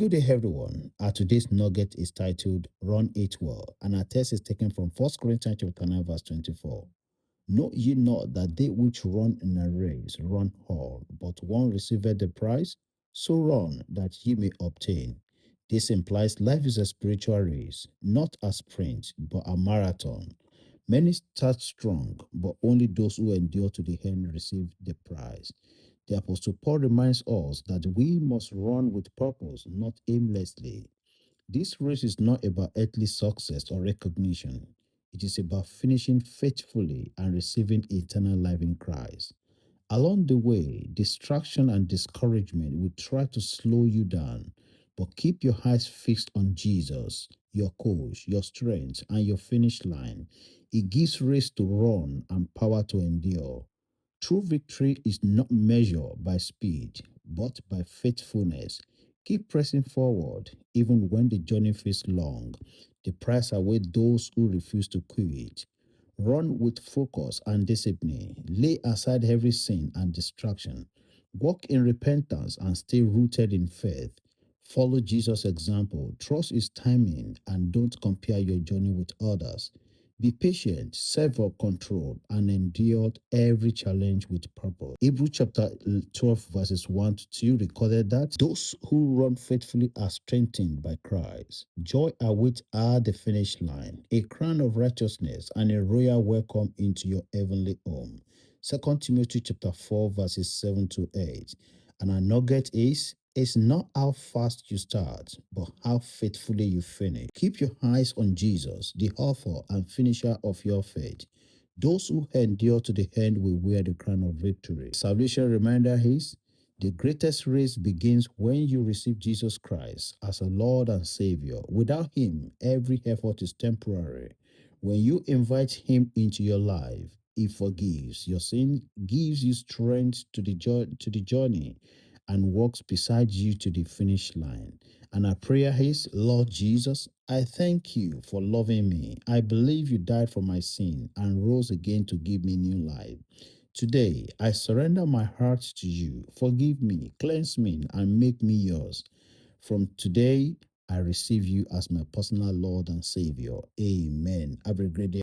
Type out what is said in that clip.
Good day, everyone. Our today's nugget is titled Run It Well, and our text is taken from 1 Corinthians chapter 9, verse 24. Know ye not that they which run in a race run hard, but one receiveth the prize? So run that ye may obtain. This implies life is a spiritual race, not a sprint, but a marathon. Many start strong, but only those who endure to the end receive the prize. The Apostle Paul reminds us that we must run with purpose, not aimlessly. This race is not about earthly success or recognition. It is about finishing faithfully and receiving eternal life in Christ. Along the way, distraction and discouragement will try to slow you down, but keep your eyes fixed on Jesus, your coach, your strength, and your finish line. It gives race to run and power to endure. True victory is not measured by speed, but by faithfulness. Keep pressing forward, even when the journey feels long. The prize awaits those who refuse to quit. Run with focus and discipline. Lay aside every sin and distraction. Walk in repentance and stay rooted in faith. Follow Jesus' example. Trust his timing and don't compare your journey with others. Be patient, self-controlled, and endure every challenge with purpose. Hebrews chapter 12, verses 1 to 2 recorded that those who run faithfully are strengthened by Christ. Joy awaits at the finish line, a crown of righteousness, and a royal welcome into your heavenly home. 2 Timothy chapter 4, verses 7 to 8. And our nugget is it's not how fast you start, but how faithfully you finish. Keep your eyes on Jesus, the author and finisher of your faith. Those who endure to the end will wear the crown of victory. Salvation reminder is the greatest race begins when you receive Jesus Christ as a Lord and Savior. Without Him, every effort is temporary. When you invite Him into your life, He forgives your sin, gives you strength to the journey, and walks beside you to the finish line. And our prayer is, Lord Jesus, I thank you for loving me. I believe you died for my sin and rose again to give me new life. Today, I surrender my heart to you. Forgive me, cleanse me, and make me yours. From today, I receive you as my personal Lord and Savior. Amen. Have a great day.